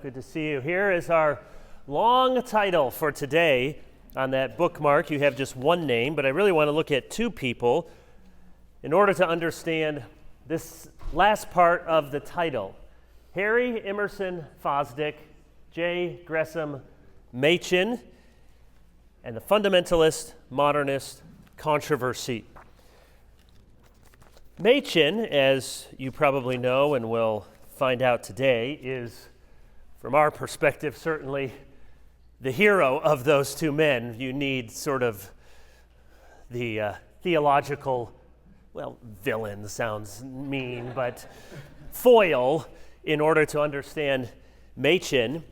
Good to see you. Here is our long title for today. On that bookmark, you have just one name, but I really want to look at two people in order to understand this last part of the title. Harry Emerson Fosdick, J. Gresham Machen, and the fundamentalist modernist controversy. Machen, as you probably know and will find out today, is, from our perspective, certainly the hero of those two men. You need sort of the theological, villain sounds mean, but foil in order to understand Machen,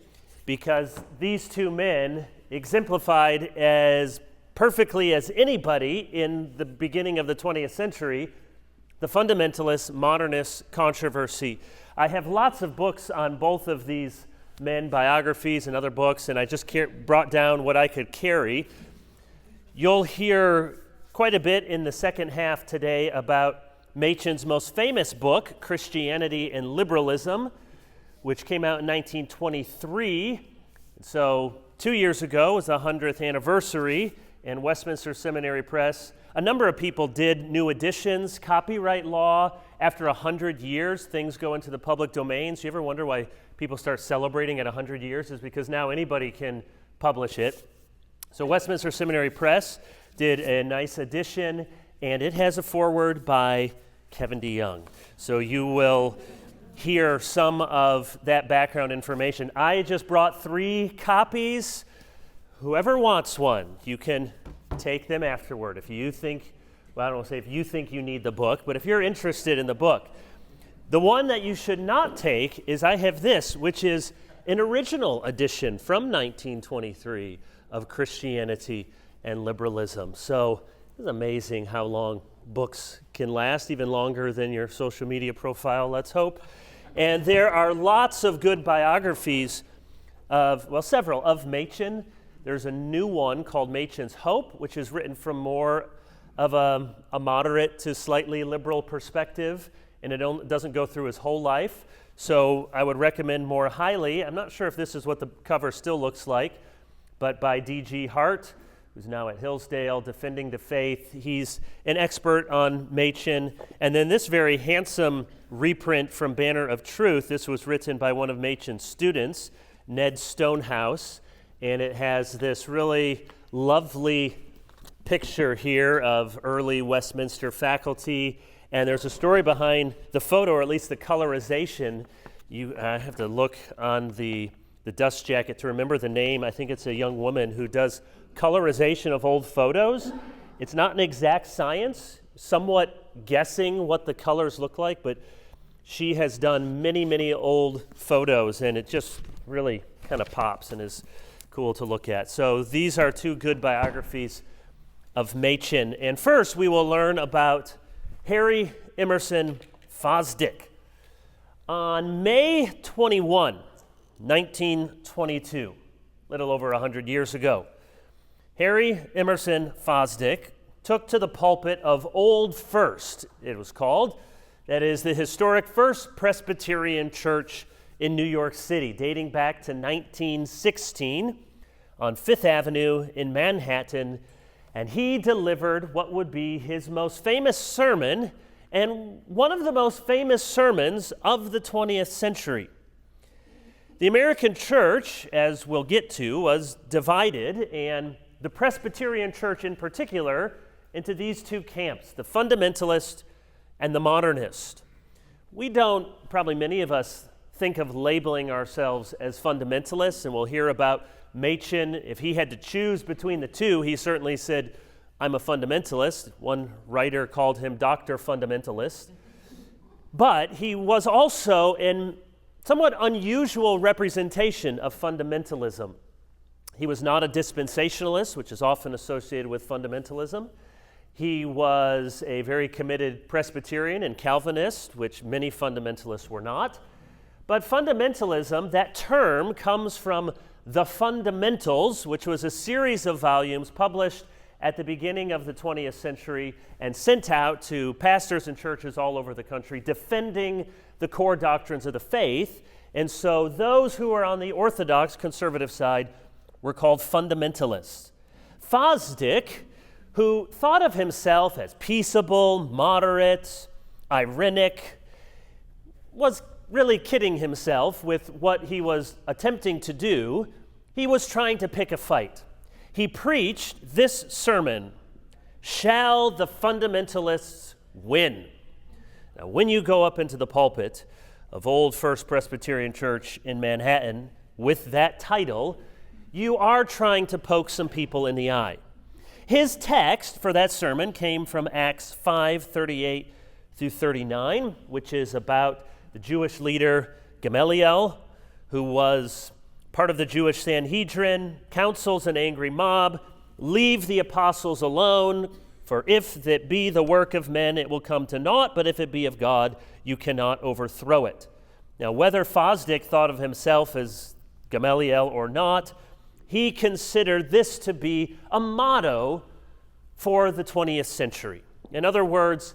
because these two men exemplified as perfectly as anybody in the beginning of the 20th century the fundamentalist modernist controversy. I have lots of books on both of these men, biographies and other books, and I just brought down what I could carry. You'll hear quite a bit in the second half today about Machen's most famous book, Christianity and Liberalism, which came out in 1923. So 2 years ago was the 100th anniversary, and Westminster Seminary Press, a number of people did new editions. Copyright law, after 100 years, things go into the public domain. So you ever wonder why people start celebrating at 100 years? Is because now anybody can publish it. So Westminster Seminary Press did a nice edition, and it has a foreword by Kevin DeYoung. So you will hear some of that background information. I just brought 3 copies. Whoever wants one, you can take them afterward. If you think, I don't want to say if you think you need the book, but if you're interested in the book. The one that you should not take is I have this, which is an original edition from 1923 of Christianity and Liberalism. So it's amazing how long books can last, even longer than your social media profile, let's hope. And there are lots of good biographies of, several of Machen. There's a new one called Machen's Hope, which is written from more of a moderate to slightly liberal perspective, and it doesn't go through his whole life. So I would recommend more highly. I'm not sure if this is what the cover still looks like, but by D.G. Hart, who's now at Hillsdale defending the faith. He's an expert on Machen. And then this very handsome reprint from Banner of Truth. This was written by one of Machen's students, Ned Stonehouse. And it has this really lovely picture here of early Westminster faculty. And there's a story behind the photo, or at least the colorization. You have to look on the dust jacket to remember the name. I think it's a young woman who does colorization of old photos. It's not an exact science, somewhat guessing what the colors look like, but she has done many, many old photos, and it just really kind of pops and is cool to look at. So these are 2 good biographies of Machen. And first, we will learn about Harry Emerson Fosdick. On May 21, 1922, a little over 100 years ago, Harry Emerson Fosdick took to the pulpit of Old First, it was called. That is the historic First Presbyterian Church in New York City, dating back to 1916 on Fifth Avenue in Manhattan. And he delivered what would be his most famous sermon, and one of the most famous sermons of the 20th century. The American church, as we'll get to, was divided, and the Presbyterian church in particular, into these 2 camps, the fundamentalist and the modernist. We don't, probably many of us, think of labeling ourselves as fundamentalists, and we'll hear about Machen. If he had to choose between the 2, he certainly said, I'm a fundamentalist. One writer called him Dr. Fundamentalist. But he was also a somewhat unusual representation of fundamentalism. He was not a dispensationalist, which is often associated with fundamentalism. He was a very committed Presbyterian and Calvinist, which many fundamentalists were not. But fundamentalism, that term, comes from The Fundamentals, which was a series of volumes published at the beginning of the 20th century and sent out to pastors and churches all over the country defending the core doctrines of the faith. And so those who were on the Orthodox conservative side were called fundamentalists. Fosdick, who thought of himself as peaceable, moderate, irenic, was really kidding himself with what he was attempting to do. He was trying to pick a fight. He preached this sermon, "Shall the fundamentalists win?" Now, when you go up into the pulpit of Old First Presbyterian Church in Manhattan with that title, you are trying to poke some people in the eye. His text for that sermon came from Acts 5:38 through 39, which is about the Jewish leader Gamaliel, who was part of the Jewish Sanhedrin, counsels an angry mob, "Leave the apostles alone, for if it be the work of men, it will come to naught, but if it be of God, you cannot overthrow it." Now, whether Fosdick thought of himself as Gamaliel or not, he considered this to be a motto for the 20th century. In other words,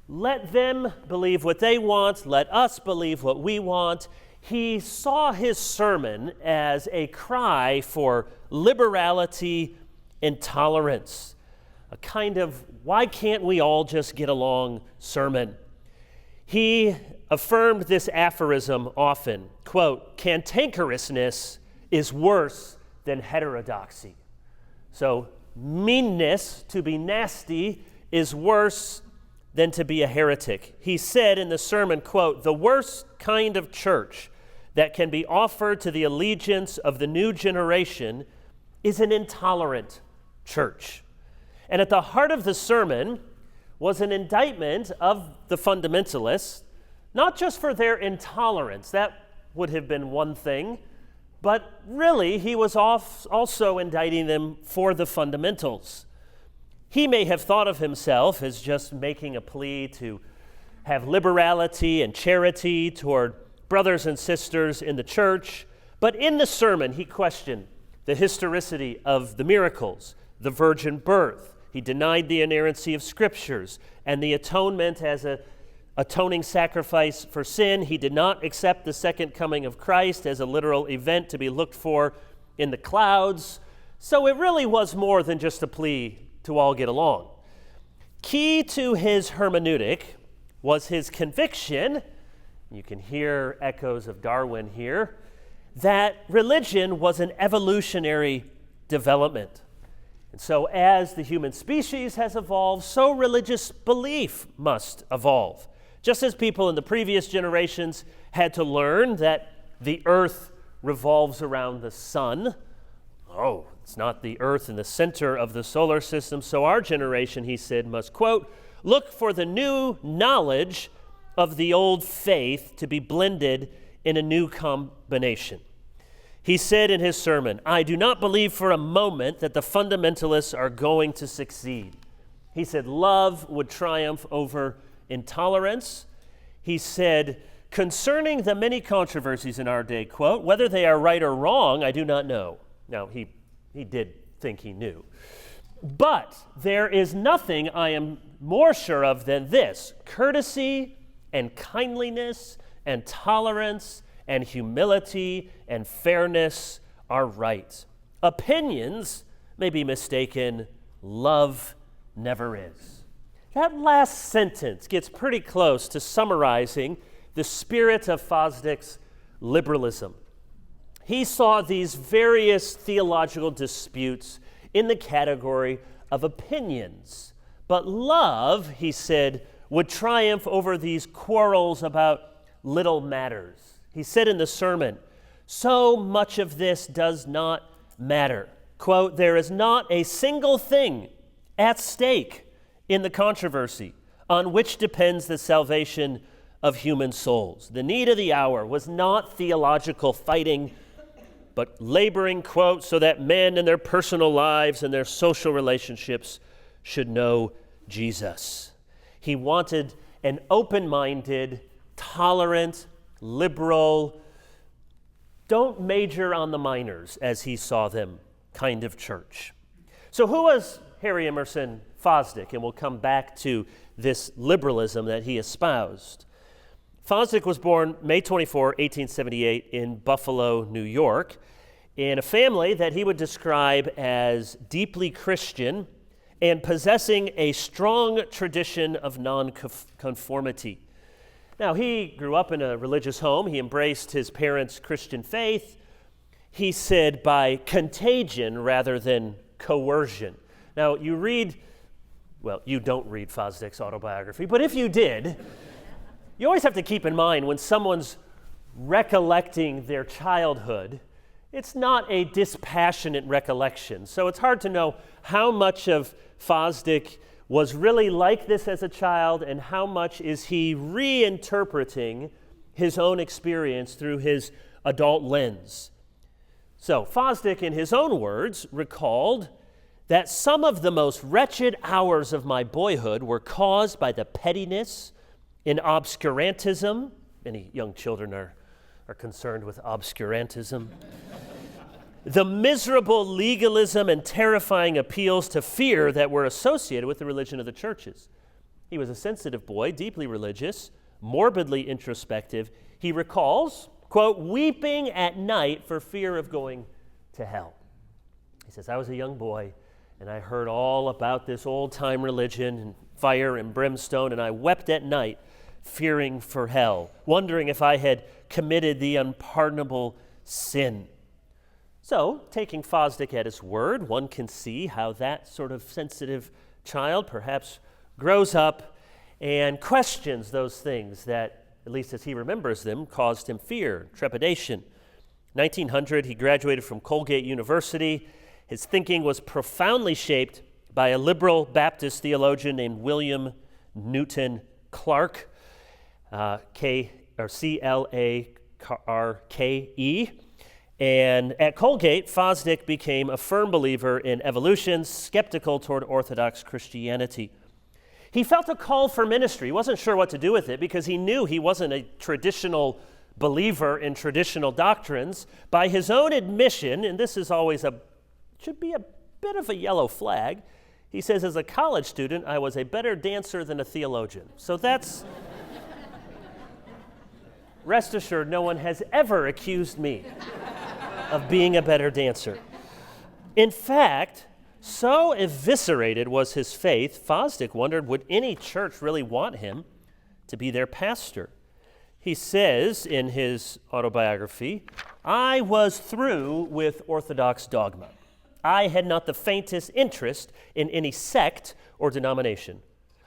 let them believe what they want, let us believe what we want. He saw his sermon as a cry for liberality and tolerance, a kind of "why can't we all just get along" sermon. He affirmed this aphorism often, quote, "Cantankerousness is worse than heterodoxy." So meanness, to be nasty, is worse than to be a heretic. He said in the sermon, quote, "The worst kind of church that can be offered to the allegiance of the new generation is an intolerant church." And at the heart of the sermon was an indictment of the fundamentalists, not just for their intolerance, that would have been one thing, but really he was also indicting them for the fundamentals. He may have thought of himself as just making a plea to have liberality and charity toward brothers and sisters in the church, but in the sermon he questioned the historicity of the miracles, the virgin birth. He denied the inerrancy of scriptures and the atonement as an atoning sacrifice for sin. He did not accept the second coming of Christ as a literal event to be looked for in the clouds. So it really was more than just a plea to all get along. Key to his hermeneutic was his conviction, you can hear echoes of Darwin here, that religion was an evolutionary development. And so as the human species has evolved, so religious belief must evolve. Just as people in the previous generations had to learn that the earth revolves around the sun, it's not the earth in the center of the solar system, so our generation, he said, must, quote, "look for the new knowledge of the old faith to be blended in a new combination." He said in his sermon, "I do not believe for a moment that the fundamentalists are going to succeed." He said love would triumph over intolerance. He said, "Concerning the many controversies in our day," quote, "whether they are right or wrong, I do not know." Now, he did think he knew. "But there is nothing I am more sure of than this: courtesy and kindliness and tolerance and humility and fairness are right. Opinions may be mistaken, love never is." That last sentence gets pretty close to summarizing the spirit of Fosdick's liberalism. He saw these various theological disputes in the category of opinions. But love, he said, would triumph over these quarrels about little matters. He said in the sermon, "So much of this does not matter." Quote, "There is not a single thing at stake in the controversy on which depends the salvation of human souls. The need of the hour was not theological fighting, but laboring," quote, "so that men in their personal lives and their social relationships should know Jesus." He wanted an open-minded, tolerant, liberal, don't major on the minors as he saw them kind of church. So who was Harry Emerson Fosdick? And we'll come back to this liberalism that he espoused. Fosdick was born May 24, 1878 in Buffalo, New York, in a family that he would describe as deeply Christian and possessing a strong tradition of nonconformity. Now, he grew up in a religious home. He embraced his parents' Christian faith. He said by contagion rather than coercion. Now, you don't read Fosdick's autobiography, but if you did, you always have to keep in mind when someone's recollecting their childhood, it's not a dispassionate recollection. So it's hard to know how much of Fosdick was really like this as a child and how much is he reinterpreting his own experience through his adult lens. So Fosdick, in his own words, recalled that some of the most wretched hours of my boyhood were caused by the pettiness and obscurantism. Many young children are concerned with obscurantism. The miserable legalism and terrifying appeals to fear that were associated with the religion of the churches. He was a sensitive boy, deeply religious, morbidly introspective. He recalls, quote, weeping at night for fear of going to hell. He says, I was a young boy, and I heard all about this old-time religion and fire and brimstone, and I wept at night, fearing for hell, wondering if I had committed the unpardonable sin. So, taking Fosdick at his word, one can see how that sort of sensitive child perhaps grows up and questions those things that, at least as he remembers them, caused him fear, trepidation. 1900, he graduated from Colgate University. His thinking was profoundly shaped by a liberal Baptist theologian named William Newton Clarke, C-L-A-R-K-E. And at Colgate, Fosdick became a firm believer in evolution, skeptical toward Orthodox Christianity. He felt a call for ministry. He wasn't sure what to do with it because he knew he wasn't a traditional believer in traditional doctrines. By his own admission, and this is always should be a bit of a yellow flag, he says, as a college student, I was a better dancer than a theologian. So that's, rest assured, no one has ever accused me of being a better dancer. In fact, so eviscerated was his faith, Fosdick wondered, would any church really want him to be their pastor? He says in his autobiography, I was through with Orthodox dogma. I had not the faintest interest in any sect or denomination.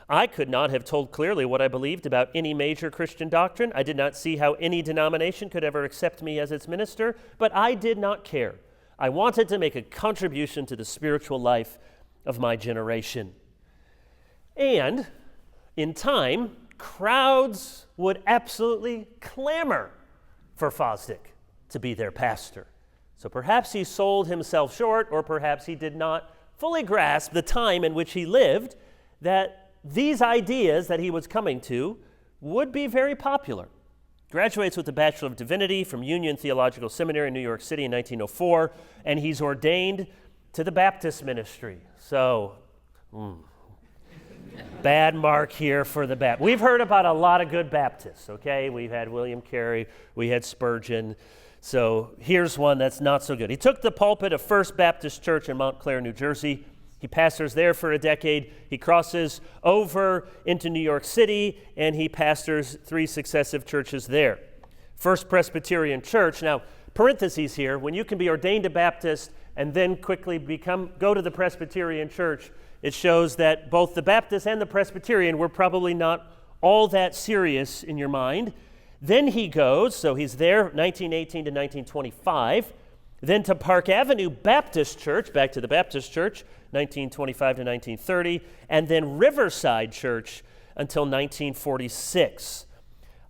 I could not have told clearly what I believed about any major Christian doctrine. I did not see how any denomination could ever accept me as its minister, but I did not care. I wanted to make a contribution to the spiritual life of my generation. And in time, crowds would absolutely clamor for Fosdick to be their pastor. So perhaps he sold himself short, or perhaps he did not fully grasp the time in which he lived, that these ideas that he was coming to would be very popular. Graduates with a Bachelor of Divinity from Union Theological Seminary in New York City in 1904, and he's ordained to the Baptist ministry. So, bad mark here for the Baptist. We've heard about a lot of good Baptists, okay? We've had William Carey, we had Spurgeon. So here's one that's not so good. He took the pulpit of First Baptist Church in Montclair, New Jersey. He pastors there for a decade. He crosses over into New York City, and he pastors 3 successive churches there. First Presbyterian Church. Now, parentheses here, when you can be ordained a Baptist and then quickly go to the Presbyterian Church, it shows that both the Baptist and the Presbyterian were probably not all that serious in your mind. Then he goes, so he's there 1918 to 1925, then to Park Avenue Baptist Church, back to the Baptist Church, 1925 to 1930, and then Riverside Church until 1946.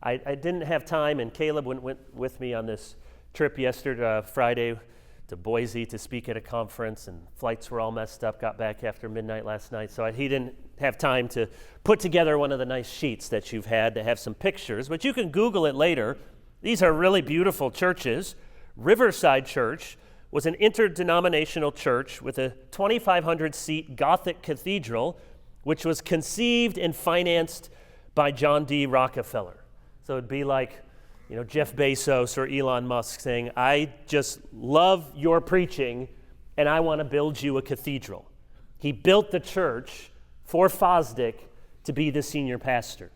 I didn't have time, and Caleb went with me on this trip yesterday, Friday, to Boise to speak at a conference, and flights were all messed up, got back after midnight last night, so he didn't have time to put together one of the nice sheets that you've had to have some pictures, but you can Google it later. These are really beautiful churches. Riverside Church was an interdenominational church with a 2,500-seat Gothic cathedral, which was conceived and financed by John D. Rockefeller. So it'd be like, Jeff Bezos or Elon Musk saying, I just love your preaching and I want to build you a cathedral. He built the church for Fosdick to be the senior pastor.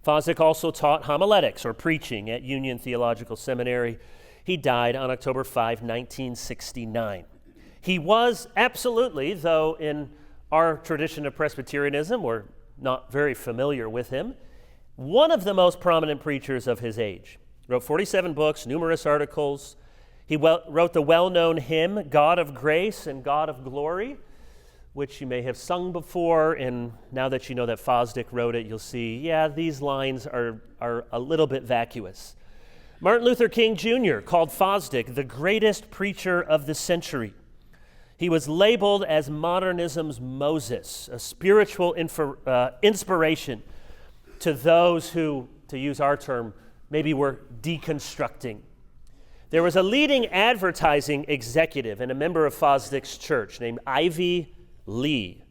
Fosdick also taught homiletics or preaching at Union Theological Seminary. He died on October 5, 1969. He was absolutely, though in our tradition of Presbyterianism, we're not very familiar with him, one of the most prominent preachers of his age. Wrote 47 books, numerous articles. He wrote the well-known hymn, God of Grace and God of Glory, which you may have sung before, and now that you know that Fosdick wrote it, you'll see, these lines are a little bit vacuous. Martin Luther King Jr. called Fosdick the greatest preacher of the century. He was labeled as modernism's Moses, a spiritual inspiration to those who, to use our term, maybe were deconstructing. There was a leading advertising executive and a member of Fosdick's church named Ivy Lee,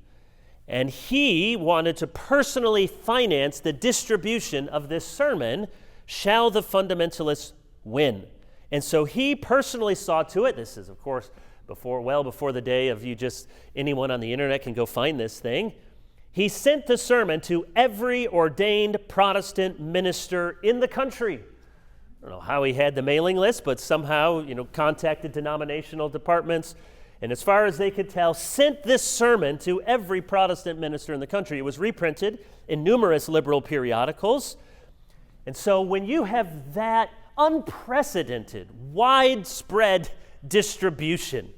and he wanted to personally finance the distribution of this sermon, Shall the Fundamentalists Win? And so he personally saw to it. This is, of course, before the day of anyone on the internet can go find this thing. He sent the sermon to every ordained Protestant minister in the country. I don't know how he had the mailing list, but somehow, contacted denominational departments, and as far as they could tell, sent this sermon to every Protestant minister in the country. It was reprinted in numerous liberal periodicals. And so when you have that unprecedented, widespread distribution,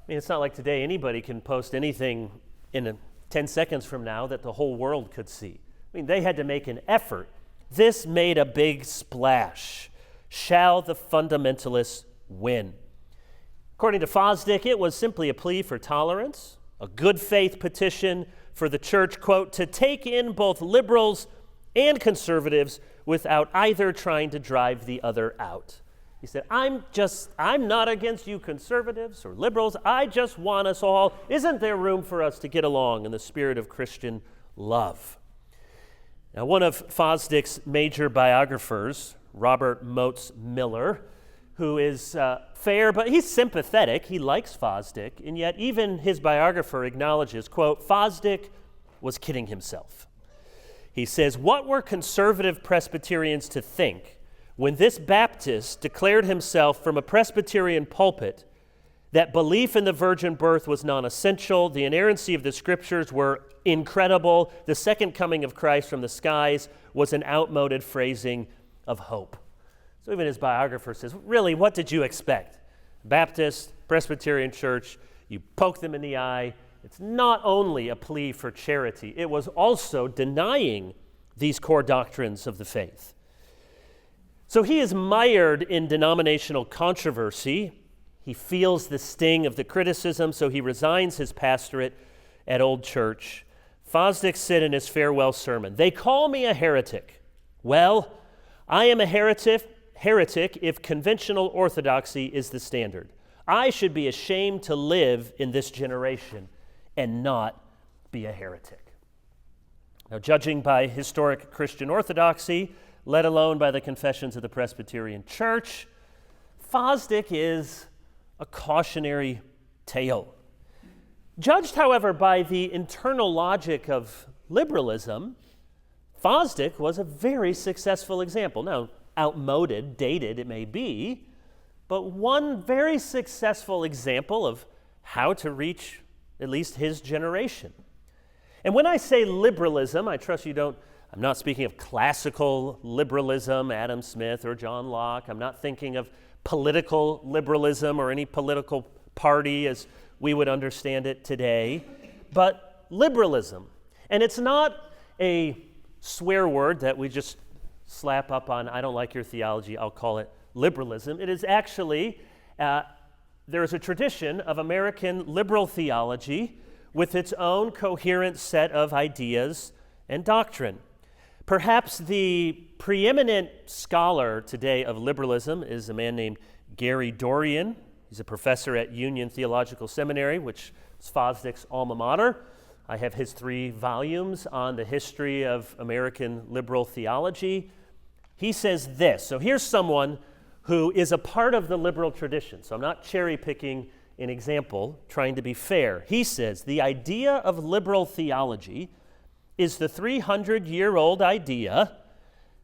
it's not like today anybody can post anything in 10 seconds from now that the whole world could see. They had to make an effort. This made a big splash. Shall the fundamentalists win? According to Fosdick, it was simply a plea for tolerance, a good faith petition for the church, quote, to take in both liberals and conservatives without either trying to drive the other out. He said, I'm not against you conservatives or liberals. I just want us all. Isn't there room for us to get along in the spirit of Christian love? Now, one of Fosdick's major biographers, Robert Moats Miller, who is fair, but he's sympathetic. He likes Fosdick, and yet even his biographer acknowledges, quote, Fosdick was kidding himself. He says, what were conservative Presbyterians to think when this Baptist declared himself from a Presbyterian pulpit that belief in the virgin birth was non-essential, the inerrancy of the scriptures were incredible, the second coming of Christ from the skies was an outmoded phrasing of hope? So even his biographer says, really, what did you expect? Baptist, Presbyterian church, you poke them in the eye. It's not only a plea for charity, it was also denying these core doctrines of the faith. So he is mired in denominational controversy. He feels the sting of the criticism, so he resigns his pastorate at Old Church. Fosdick said in his farewell sermon, they call me a heretic. Well, I am a heretic if conventional orthodoxy is the standard. I should be ashamed to live in this generation and not be a heretic. Now, judging by historic Christian orthodoxy, let alone by the confessions of the Presbyterian Church, Fosdick is a cautionary tale. Judged, however, by the internal logic of liberalism, Fosdick was a very successful example. Now, outmoded, dated it may be, but one very successful example of how to reach at least his generation. And when I say liberalism, I trust you don't, I'm not speaking of classical liberalism, Adam Smith or John Locke. I'm not thinking of political liberalism or any political party as we would understand it today, but liberalism. And it's not a swear word that we just slap up on, I don't like your theology, I'll call it liberalism. It is actually, there is a tradition of American liberal theology with its own coherent set of ideas and doctrine. Perhaps the preeminent scholar today of liberalism is a man named Gary Dorian. He's a professor at Union Theological Seminary, which is Fosdick's alma mater. I have his 3 volumes on the history of American liberal theology. He says this. So here's someone who is a part of the liberal tradition. So I'm not cherry-picking an example, trying to be fair. He says, the idea of liberal theology is the 300-year-old idea,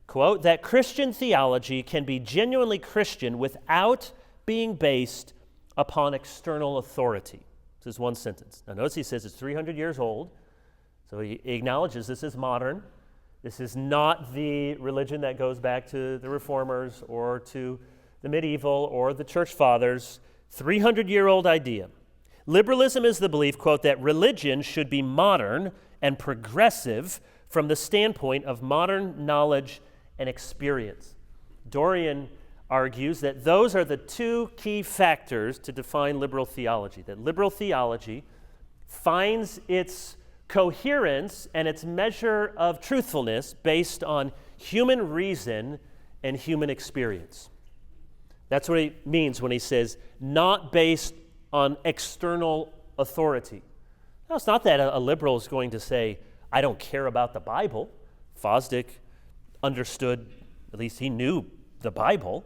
quote, that Christian theology can be genuinely Christian without being based upon external authority. This is one sentence. Now notice he says it's 300 years old, so he acknowledges this is modern. This is not the religion that goes back to the Reformers or to the medieval or the church fathers. 300-year-old idea. Liberalism is the belief, quote, that religion should be modern and progressive from the standpoint of modern knowledge and experience. Dorian argues that those are the 2 key factors to define liberal theology, that liberal theology finds its coherence and its measure of truthfulness based on human reason and human experience. That's what he means when he says, not based on external authority. Now, it's not that a liberal is going to say, I don't care about the Bible. Fosdick understood, at least he knew the Bible.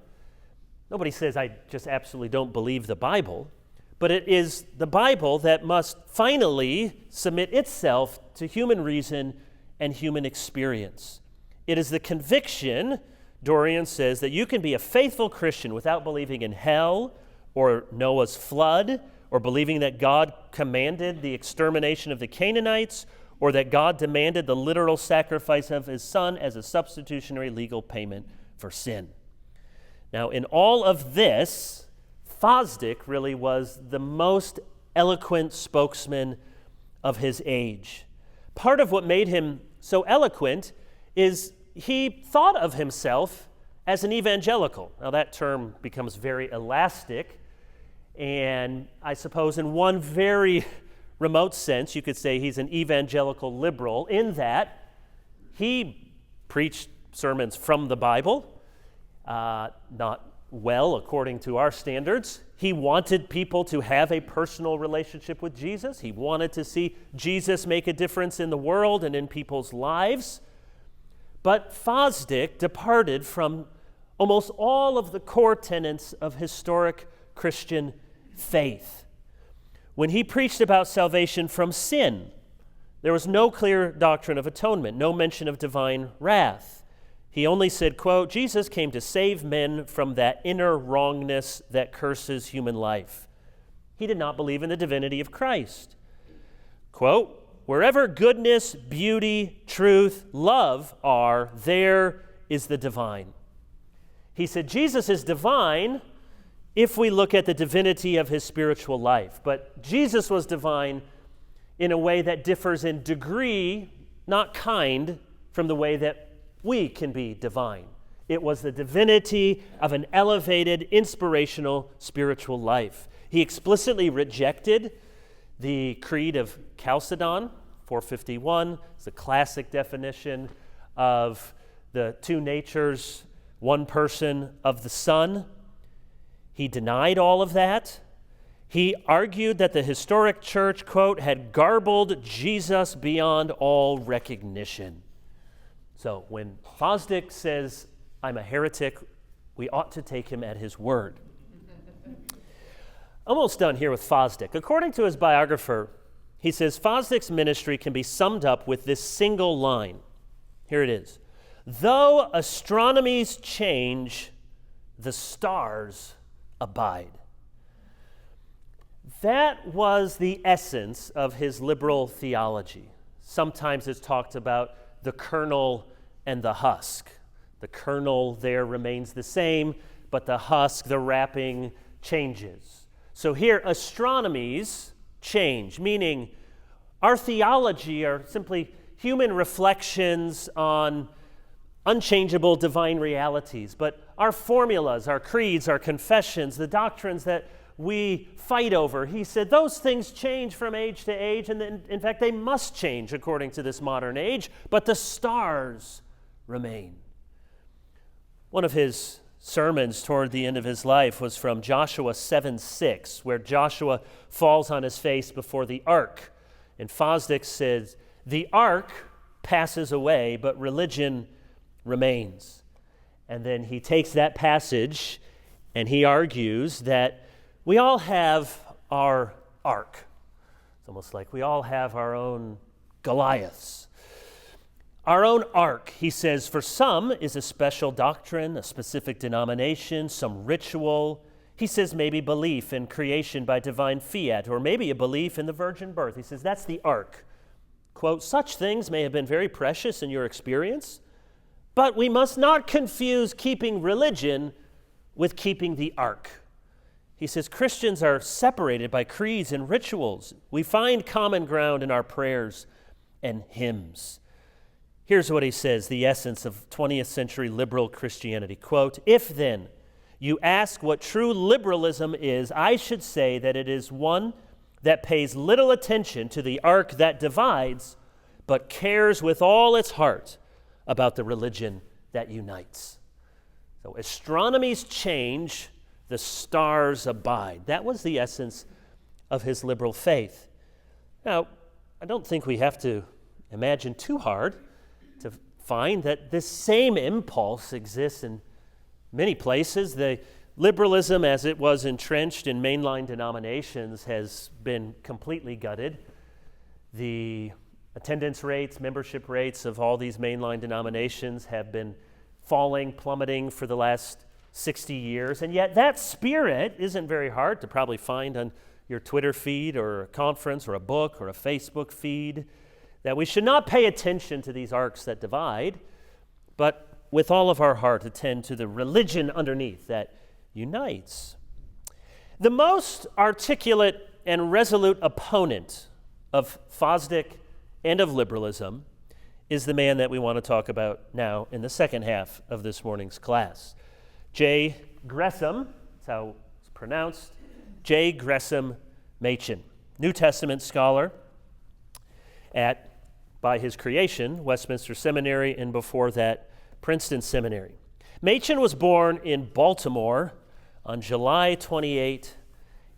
Nobody says, I just absolutely don't believe the Bible. But it is the Bible that must finally submit itself to human reason and human experience. It is the conviction, Dorian says, that you can be a faithful Christian without believing in hell or Noah's flood or believing that God commanded the extermination of the Canaanites or that God demanded the literal sacrifice of his son as a substitutionary legal payment for sin. Now, in all of this, Fosdick really was the most eloquent spokesman of his age. Part of what made him so eloquent is he thought of himself as an evangelical. Now, that term becomes very elastic, and I suppose in one very remote sense, you could say he's an evangelical liberal in that he preached sermons from the Bible, not well according to our standards. He wanted people to have a personal relationship with Jesus. He wanted to see Jesus make a difference in the world and in people's lives. But Fosdick departed from almost all of the core tenets of historic Christian faith. When he preached about salvation from sin, there was no clear doctrine of atonement, no mention of divine wrath. He only said, quote, Jesus came to save men from that inner wrongness that curses human life. He did not believe in the divinity of Christ. Quote, wherever goodness, beauty, truth, love are, there is the divine. He said Jesus is divine if we look at the divinity of his spiritual life. But Jesus was divine in a way that differs in degree, not kind, from the way that we can be divine. It was the divinity of an elevated, inspirational spiritual life. He explicitly rejected the Creed of Chalcedon, 451. It's a classic definition of the 2 natures, 1 person of the Son. He denied all of that. He argued that the historic church, quote, had garbled Jesus beyond all recognition. So when Fosdick says, I'm a heretic, we ought to take him at his word. Almost done here with Fosdick. According to his biographer, he says Fosdick's ministry can be summed up with this single line. Here it is. Though astronomies change, the stars abide. That was the essence of his liberal theology. Sometimes it's talked about the kernel and the husk. The kernel there remains the same, but the husk, the wrapping, changes. So here, astronomies change, meaning our theology are simply human reflections on unchangeable divine realities, but our formulas, our creeds, our confessions, the doctrines that we fight over, he said those things change from age to age, and in fact they must change according to this modern age, but the stars remain. One of his sermons toward the end of his life was from Joshua 7:6, where Joshua falls on his face before the ark, And Fosdick says, the ark passes away, but religion remains. And then he takes that passage and he argues that we all have our ark. It's almost like we all have our own Goliaths. Our own ark, he says, for some is a special doctrine, a specific denomination, some ritual. He says maybe belief in creation by divine fiat, or maybe a belief in the virgin birth. He says that's the ark. Quote, such things may have been very precious in your experience, but we must not confuse keeping religion with keeping the ark. He says Christians are separated by creeds and rituals. We find common ground in our prayers and hymns. Here's what he says, the essence of 20th century liberal Christianity. Quote, if then you ask what true liberalism is, I should say that it is one that pays little attention to the ark that divides, but cares with all its heart about the religion that unites. So astronomy's change, the stars abide. That was the essence of his liberal faith. Now, I don't think we have to imagine too hard to find that this same impulse exists in many places. The liberalism, as it was entrenched in mainline denominations, has been completely gutted. The attendance rates, membership rates of all these mainline denominations have been falling, plummeting for the last 60 years. And yet that spirit isn't very hard to probably find on your Twitter feed or a conference or a book or a Facebook feed, that we should not pay attention to these arcs that divide, but with all of our heart attend to the religion underneath that unites. The most articulate and resolute opponent of Fosdick and of liberalism is the man that we want to talk about now in the second half of this morning's class. J. Gresham, that's how it's pronounced, J. Gresham Machen, New Testament scholar at, by his creation, Westminster Seminary, and before that, Princeton Seminary. Machen was born in Baltimore on July 28,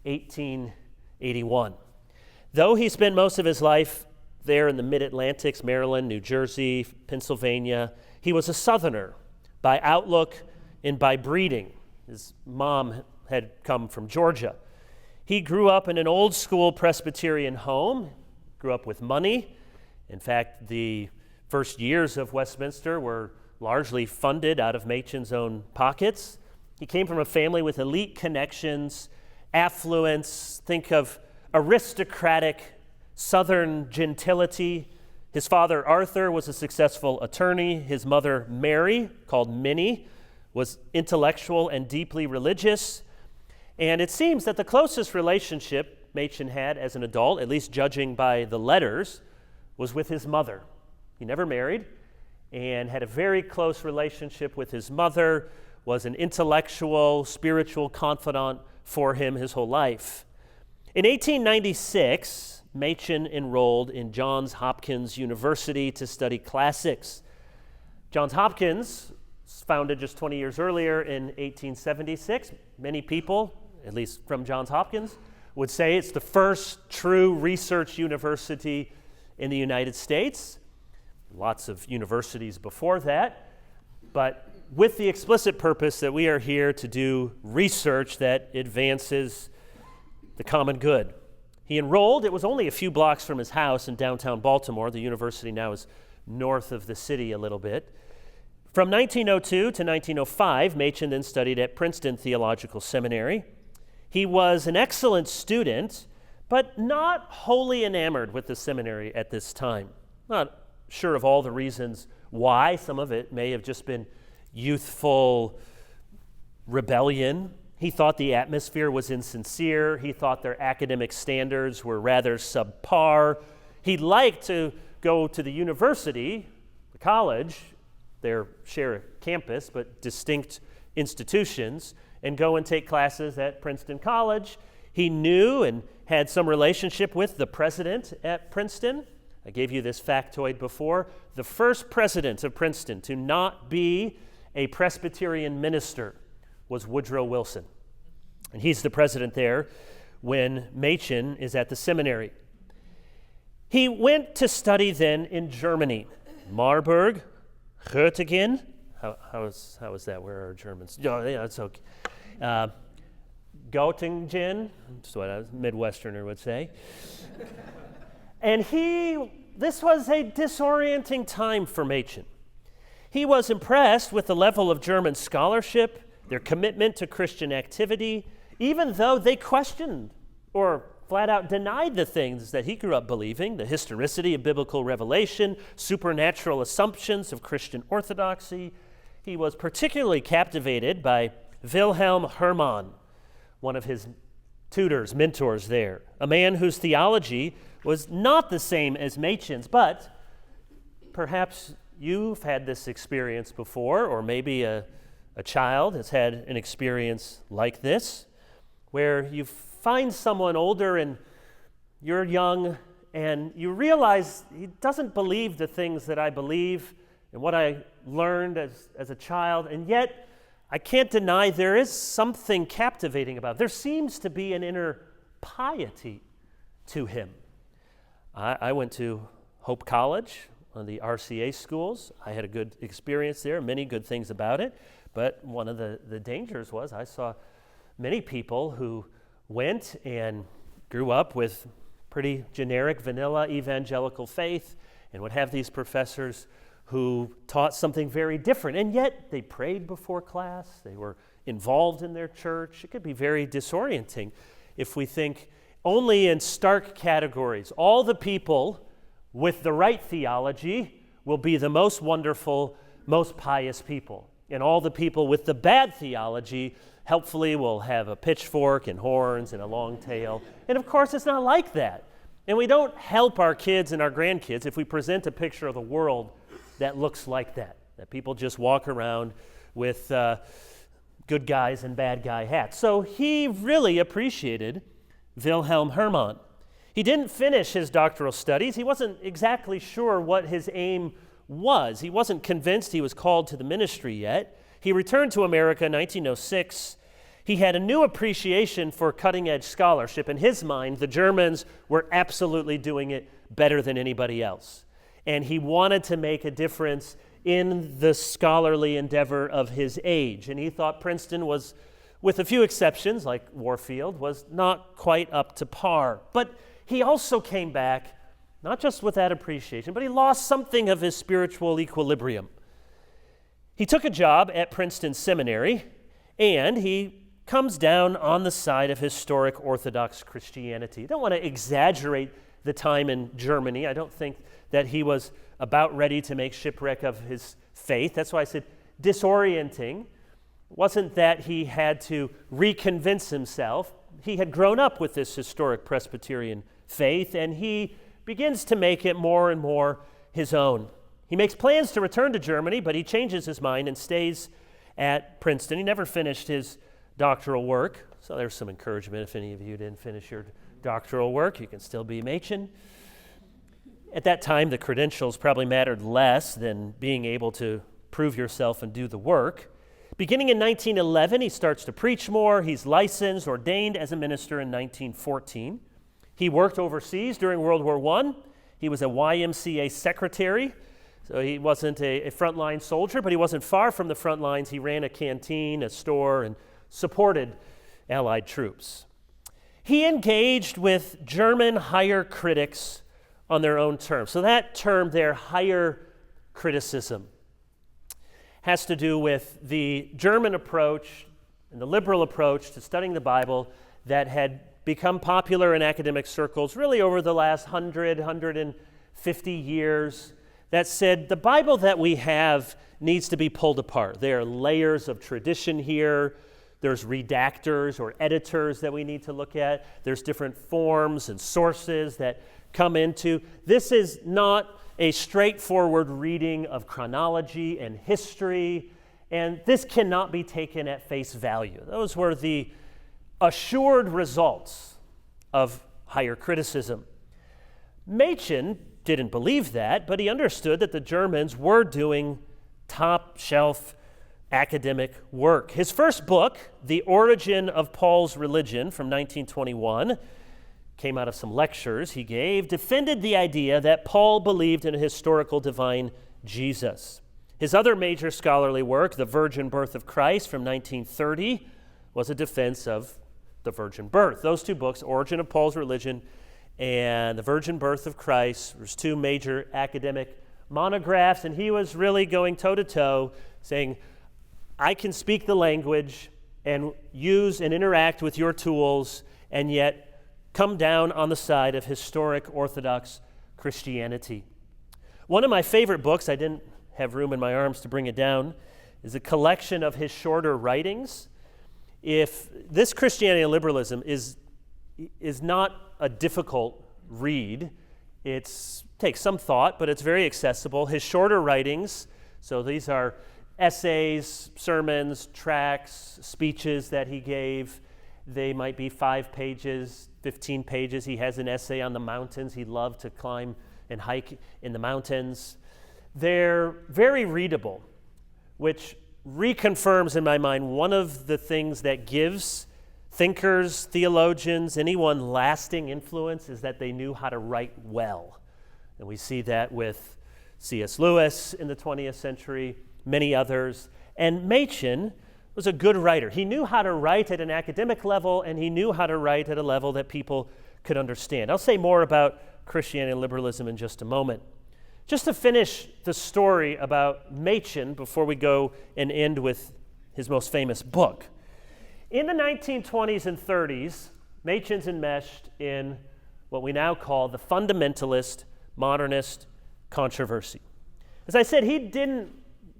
1881. Though he spent most of his life there in the mid-Atlantics, Maryland, New Jersey, Pennsylvania, he was a Southerner by outlook and by breeding. His mom had come from Georgia. He grew up in an old-school Presbyterian home, grew up with money. In fact, the first years of Westminster were largely funded out of Machen's own pockets. He came from a family with elite connections, affluence, think of aristocratic Southern gentility. His father, Arthur, was a successful attorney. His mother, Mary, called Minnie, was intellectual and deeply religious. And it seems that the closest relationship Machen had as an adult, at least judging by the letters, was with his mother. He never married and had a very close relationship with his mother, was an intellectual, spiritual confidant for him his whole life. In 1896, Machen enrolled in Johns Hopkins University to study classics. Johns Hopkins, founded just 20 years earlier in 1876, many people, at least from Johns Hopkins, would say it's the first true research university in the United States. Lots of universities before that, but with the explicit purpose that we are here to do research that advances the common good. He enrolled, it was only a few blocks from his house in downtown Baltimore. The university now is north of the city a little bit. From 1902 to 1905, Machen then studied at Princeton Theological Seminary. He was an excellent student, but not wholly enamored with the seminary at this time. Not sure of all the reasons why. Some of it may have just been youthful rebellion. He thought the atmosphere was insincere. He thought their academic standards were rather subpar. He'd like to go to the university, the college, their share campus, but distinct institutions, and go and take classes at Princeton College. He knew and had some relationship with the president at Princeton. I gave you this factoid before. The first president of Princeton to not be a Presbyterian minister was Woodrow Wilson. And he's the president there when Machen is at the seminary. He went to study then in Germany, Marburg, Göttingen. How is that? Where are Germans? Oh, yeah, it's okay. Göttingen, that's what a Midwesterner would say. And this was a disorienting time for Machen. He was impressed with the level of German scholarship, their commitment to Christian activity, even though they questioned or flat out denied the things that he grew up believing, the historicity of biblical revelation, supernatural assumptions of Christian orthodoxy. He was particularly captivated by Wilhelm Hermann, one of his tutors, mentors there, a man whose theology was not the same as Machen's, but perhaps you've had this experience before, or maybe a child has had an experience like this, where you find someone older and you're young and you realize he doesn't believe the things that I believe and what I learned as a child, and yet I can't deny there is something captivating about it. There seems to be an inner piety to him. I went to Hope College, one of the RCA schools. I had a good experience there, many good things about it, but one of the dangers was I saw many people who went and grew up with pretty generic vanilla evangelical faith and would have these professors who taught something very different, and yet they prayed before class, they were involved in their church. It could be very disorienting if we think only in stark categories. All the people with the right theology will be the most wonderful, most pious people, and all the people with the bad theology helpfully will have a pitchfork and horns and a long tail. And of course, it's not like that. And we don't help our kids and our grandkids if we present a picture of the world that looks like that people just walk around with good guys and bad guy hats. So he really appreciated Wilhelm Hermann. He didn't finish his doctoral studies. He wasn't exactly sure what his aim was. He wasn't convinced he was called to the ministry yet. He returned to America in 1906. He had a new appreciation for cutting-edge scholarship. In his mind, the Germans were absolutely doing it better than anybody else. And he wanted to make a difference in the scholarly endeavor of his age. And he thought Princeton was, with a few exceptions, like Warfield, was not quite up to par. But he also came back, not just with that appreciation, but he lost something of his spiritual equilibrium. He took a job at Princeton Seminary, and he comes down on the side of historic Orthodox Christianity. I don't want to exaggerate the time in Germany. I don't think that he was about ready to make shipwreck of his faith. That's why I said disorienting. It wasn't that he had to reconvince himself. He had grown up with this historic Presbyterian faith, and he begins to make it more and more his own. He makes plans to return to Germany, but he changes his mind and stays at Princeton. He never finished his doctoral work, so there's some encouragement. If any of you didn't finish your doctoral work, you can still be Machen. At that time, the credentials probably mattered less than being able to prove yourself and do the work. Beginning in 1911, he starts to preach more. He's licensed, ordained as a minister in 1914. He worked overseas during World War I. He was a YMCA secretary, so he wasn't a frontline soldier, but he wasn't far from the front lines. He ran a canteen, a store, and supported Allied troops. He engaged with German higher critics on their own terms. So that term there, higher criticism, has to do with the German approach and the liberal approach to studying the Bible that had become popular in academic circles really over the last 150 years, that said the Bible that we have needs to be pulled apart. There are layers of tradition here. There's redactors or editors that we need to look at. There's different forms and sources that come into. This is not a straightforward reading of chronology and history, and this cannot be taken at face value. Those were the assured results of higher criticism. Machen didn't believe that, but he understood that the Germans were doing top-shelf academic work. His first book, The Origin of Paul's Religion from 1921, came out of some lectures he gave, defended the idea that Paul believed in a historical divine Jesus. His other major scholarly work, The Virgin Birth of Christ from 1930, was a defense of the virgin birth. Those two books, Origin of Paul's Religion and The Virgin Birth of Christ, was two major academic monographs, and he was really going toe-to-toe, saying, I can speak the language and use and interact with your tools, and yet come down on the side of historic Orthodox Christianity. One of my favorite books, I didn't have room in my arms to bring it down, is a collection of his shorter writings. If this Christianity and liberalism is not a difficult read, it takes some thought, but it's very accessible. His shorter writings, so these are essays, sermons, tracts, speeches that he gave. They might be 5 pages, 15 pages. He has an essay on the mountains. He loved to climb and hike in the mountains. They're very readable, which reconfirms in my mind one of the things that gives thinkers, theologians, anyone lasting influence is that they knew how to write well. And we see that with C.S. Lewis in the 20th century, many others. And Machen was a good writer. He knew how to write at an academic level, and he knew how to write at a level that people could understand. I'll say more about Christianity and liberalism in just a moment. Just to finish the story about Machen before we go and end with his most famous book. In the 1920s and 30s, Machen's enmeshed in what we now call the fundamentalist modernist controversy. As I said, he didn't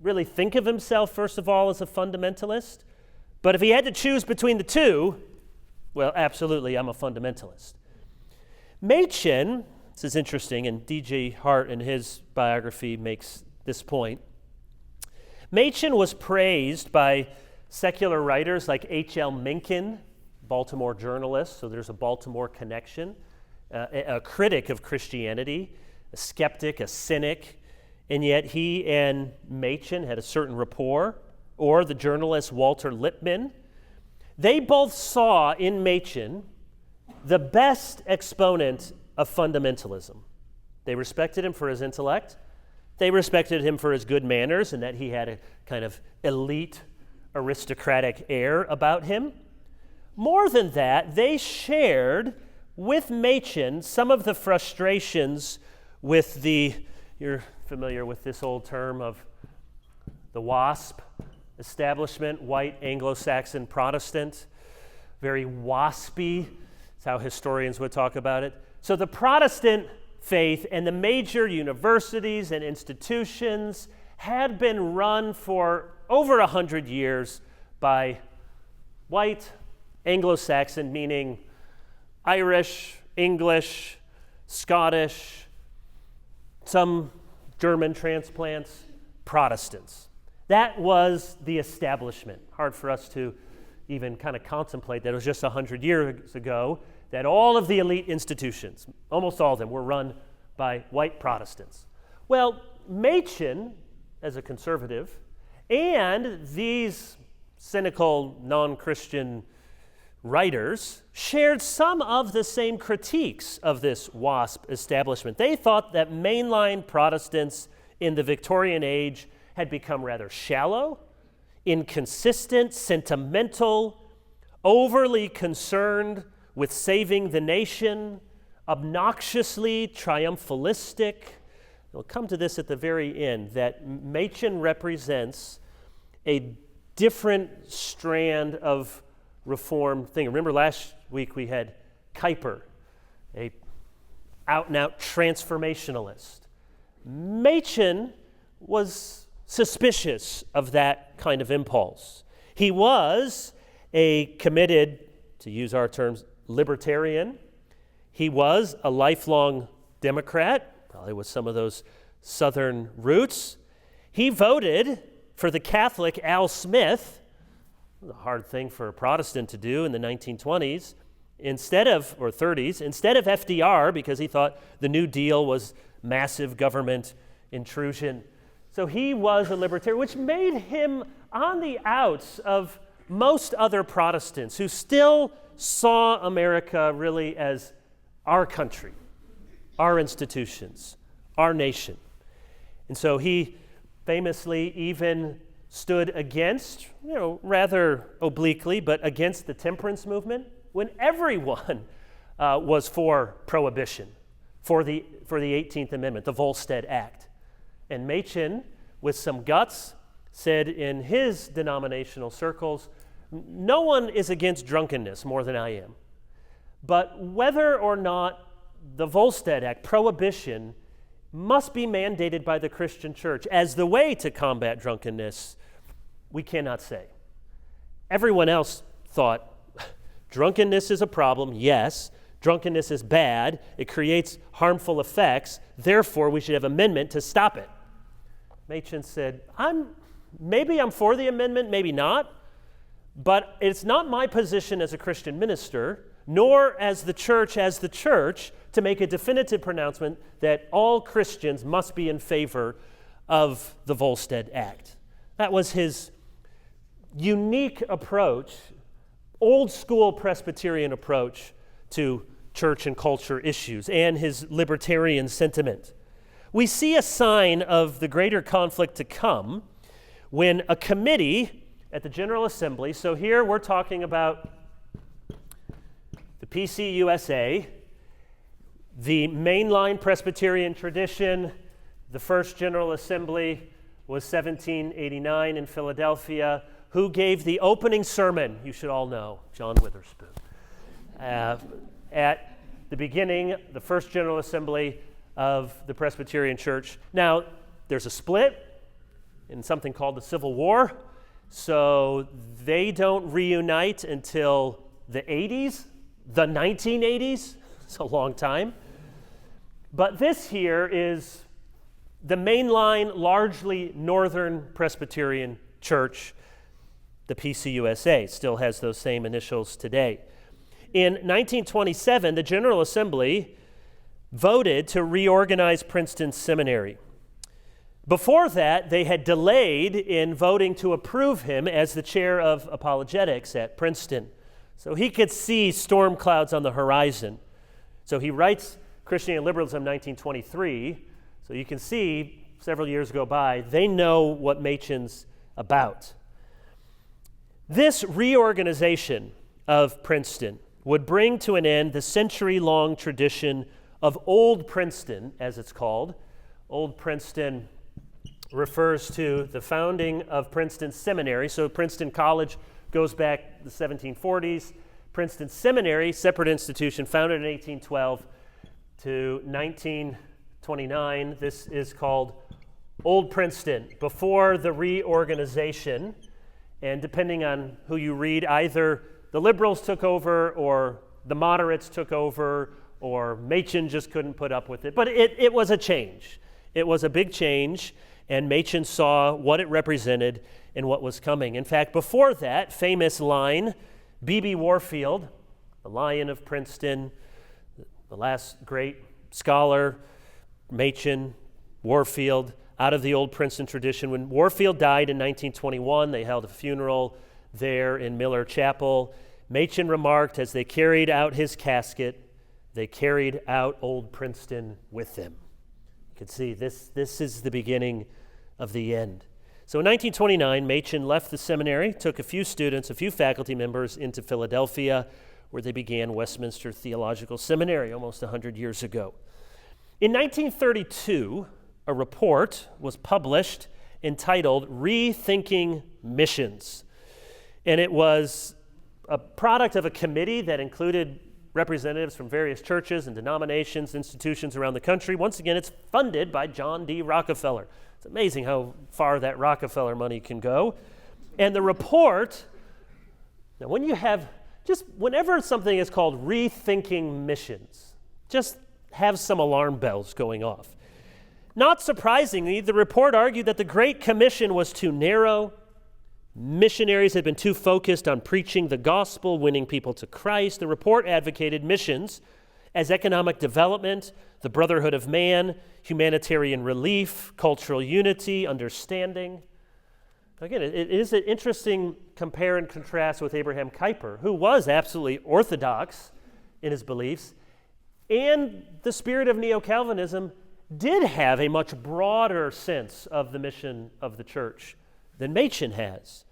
really think of himself, first of all, as a fundamentalist, but if he had to choose between the two, well, absolutely, I'm a fundamentalist. Machen, this is interesting, and D.J. Hart in his biography makes this point. Machen was praised by secular writers like H.L. Mencken, Baltimore journalist, so there's a Baltimore connection, a critic of Christianity, a skeptic, a cynic, and yet he and Machen had a certain rapport, or the journalist Walter Lippmann. They both saw in Machen the best exponent of fundamentalism. They respected him for his intellect. They respected him for his good manners and that he had a kind of elite, aristocratic air about him. More than that, they shared with Machen some of the frustrations with you're familiar with this old term of the WASP establishment, white Anglo-Saxon Protestant, very waspy. That's how historians would talk about it. So the Protestant faith and the major universities and institutions had been run for over 100 years by white Anglo-Saxon, meaning Irish, English, Scottish, some German transplants, Protestants. That was the establishment. Hard for us to even kind of contemplate that it was just 100 years ago that all of the elite institutions, almost all of them, were run by white Protestants. Well, Machen, as a conservative, and these cynical, non-Christian writers shared some of the same critiques of this WASP establishment. They thought that mainline Protestants in the Victorian age had become rather shallow, inconsistent, sentimental, overly concerned with saving the nation, obnoxiously triumphalistic. We'll come to this at the very end, that Machen represents a different strand of Reform thing. Remember last week we had Kuyper, a out-and-out transformationalist. Machen was suspicious of that kind of impulse. He was a committed, to use our terms, libertarian. He was a lifelong Democrat, probably with some of those Southern roots. He voted for the Catholic Al Smith. It was a hard thing for a Protestant to do in the 1920s, or 30s, instead of FDR, because he thought the New Deal was massive government intrusion. So he was a libertarian, which made him on the outs of most other Protestants who still saw America really as our country, our institutions, our nation. And so he famously even stood against, rather obliquely, but against the temperance movement when everyone was for prohibition, for the 18th Amendment, the Volstead Act. And Machen, with some guts, said in his denominational circles, no one is against drunkenness more than I am. But whether or not the Volstead Act, prohibition, must be mandated by the Christian church as the way to combat drunkenness, we cannot say. Everyone else thought drunkenness is a problem, yes. Drunkenness is bad. It creates harmful effects. Therefore, we should have amendment to stop it. Machen said, maybe I'm for the amendment, maybe not, but it's not my position as a Christian minister, nor as the church to make a definitive pronouncement that all Christians must be in favor of the Volstead Act. That was his unique approach, old school Presbyterian approach to church and culture issues, and his libertarian sentiment. We see a sign of the greater conflict to come when a committee at the General Assembly, so here we're talking about the PCUSA, the mainline Presbyterian tradition. The first General Assembly was 1789 in Philadelphia. Who gave the opening sermon? You should all know, John Witherspoon. At the beginning, the first General Assembly of the Presbyterian Church. Now, there's a split in something called the Civil War, so they don't reunite until the 80s, the 1980s. It's a long time. But this here is the mainline, largely Northern Presbyterian Church. The PCUSA still has those same initials today. In 1927, the General Assembly voted to reorganize Princeton Seminary. Before that, they had delayed in voting to approve him as the chair of apologetics at Princeton. So he could see storm clouds on the horizon. So he writes Christianity and Liberalism in 1923. So you can see several years go by, they know what Machen's about. This reorganization of Princeton would bring to an end the century-long tradition of Old Princeton, as it's called. Old Princeton refers to the founding of Princeton Seminary. So Princeton College goes back to the 1740s. Princeton Seminary, separate institution, founded in 1812 to 1929. This is called Old Princeton. Before the reorganization, and depending on who you read, either the liberals took over or the moderates took over or Machen just couldn't put up with it. But it was a change. It was a big change, and Machen saw what it represented and what was coming. In fact, before that, famous line, B.B. Warfield, the Lion of Princeton, the last great scholar, Machen, Warfield, out of the Old Princeton tradition. When Warfield died in 1921, they held a funeral there in Miller Chapel. Machen remarked, as they carried out his casket, they carried out Old Princeton with them. You can see this is the beginning of the end. So in 1929, Machen left the seminary, took a few students, a few faculty members into Philadelphia, where they began Westminster Theological Seminary almost 100 years ago. In 1932, a report was published entitled Rethinking Missions. And it was a product of a committee that included representatives from various churches and denominations, institutions around the country. Once again, it's funded by John D. Rockefeller. It's amazing how far that Rockefeller money can go. And the report, now when you have, just whenever something is called rethinking missions, just have some alarm bells going off. Not surprisingly, the report argued that the Great Commission was too narrow. Missionaries had been too focused on preaching the gospel, winning people to Christ. The report advocated missions as economic development, the brotherhood of man, humanitarian relief, cultural unity, understanding. Again, it is an interesting compare and contrast with Abraham Kuyper, who was absolutely orthodox in his beliefs, And the spirit of Neo-Calvinism did have a much broader sense of the mission of the church than Machen has.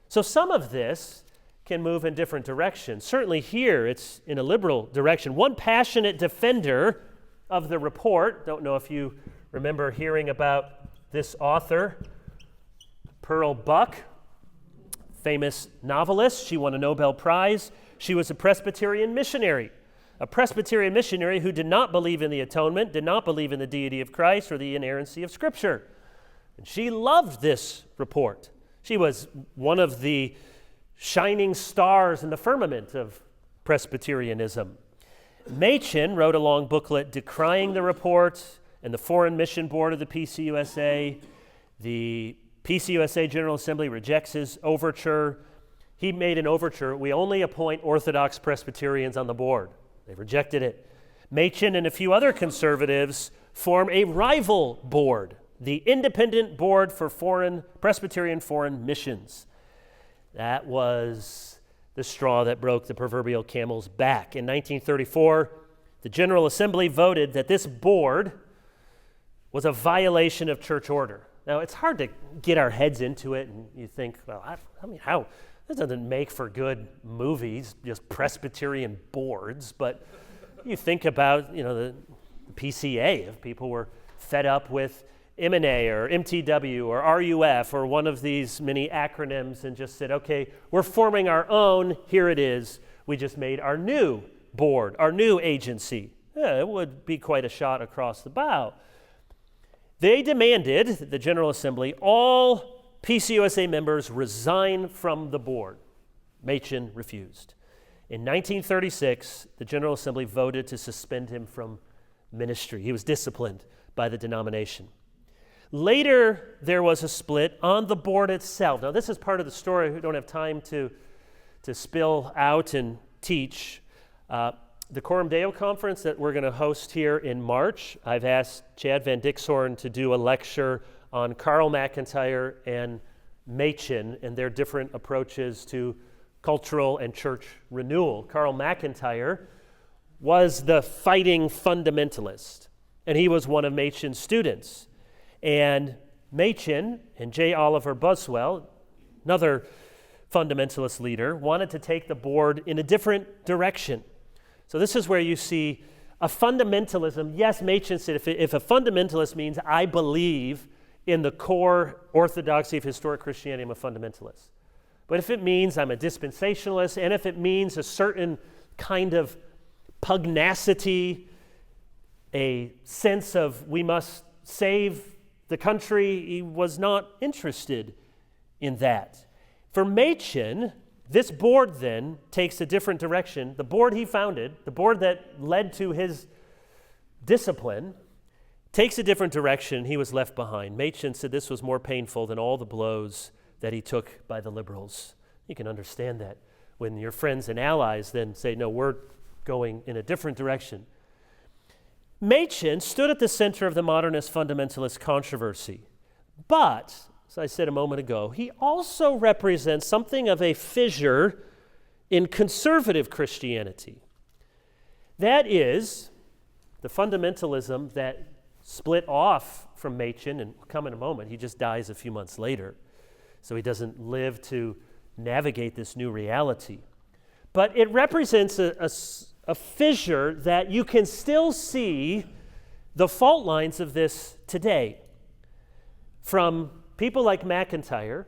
So some of this can move in different directions. Certainly here, it's in a liberal direction. One passionate defender of the report, don't know if you remember hearing about this author, Pearl Buck, famous novelist. She won a Nobel Prize. She was a Presbyterian missionary who did not believe in the atonement, did not believe in the deity of Christ or the inerrancy of Scripture. And she loved this report. She was one of the shining stars in the firmament of Presbyterianism. Machen wrote a long booklet decrying the report and the Foreign Mission Board of the PCUSA. The PCUSA General Assembly rejects his overture. He made an overture. We only appoint Orthodox Presbyterians on the board. They rejected it. Machen and a few other conservatives form a rival board, the Independent Board for Presbyterian Foreign Missions. That was the straw that broke the proverbial camel's back. In 1934, the General Assembly voted that this board was a violation of church order. Now, it's hard to get our heads into it, and you think, well, how? This doesn't make for good movies, just Presbyterian boards. But you think about, the PCA, if people were fed up with M&A or MTW or RUF or one of these many acronyms and just said, okay, we're forming our own, here it is. We just made our new board, our new agency. Yeah, it would be quite a shot across the bow. They demanded, the General Assembly, all PCUSA members resign from the board. Machen refused. In 1936, the General Assembly voted to suspend him from ministry. He was disciplined by the denomination. Later, there was a split on the board itself. Now, this is part of the story. We don't have time to spill out and teach. The Coram Deo conference that we're going to host here in March, I've asked Chad Van Dixhorn to do a lecture on Karl McIntyre and Machen and their different approaches to cultural and church renewal. Karl McIntyre was the fighting fundamentalist, and he was one of Machen's students. And Machen and J. Oliver Buswell, another fundamentalist leader, wanted to take the board in a different direction. So this is where you see a fundamentalism. Yes, Machen said if a fundamentalist means I believe in the core orthodoxy of historic Christianity, I'm a fundamentalist. But if it means I'm a dispensationalist, and if it means a certain kind of pugnacity, a sense of we must save the country, he was not interested in that. For Machen, this board then takes a different direction. The board he founded, the board that led to his discipline, takes a different direction. He was left behind. Machen said this was more painful than all the blows that he took by the liberals. You can understand that when your friends and allies then say, no, we're going in a different direction. Machen stood at the center of the modernist fundamentalist controversy. But, as I said a moment ago, he also represents something of a fissure in conservative Christianity. That is, the fundamentalism that split off from Machen, and will come in a moment, he just dies a few months later, so he doesn't live to navigate this new reality. But it represents a fissure that you can still see the fault lines of this today. From people like McIntyre,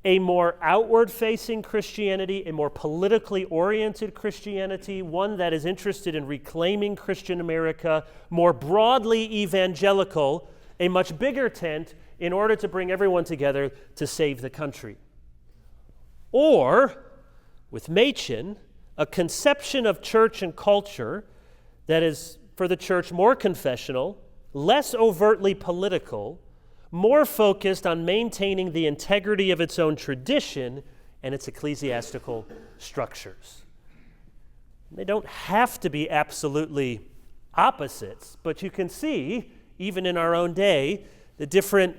a more outward-facing Christianity, a more politically oriented Christianity, one that is interested in reclaiming Christian America, more broadly evangelical, a much bigger tent in order to bring everyone together to save the country. Or, with Machen, a conception of church and culture that is, for the church, more confessional, less overtly political, more focused on maintaining the integrity of its own tradition and its ecclesiastical structures. They don't have to be absolutely opposites, but you can see, even in our own day, the different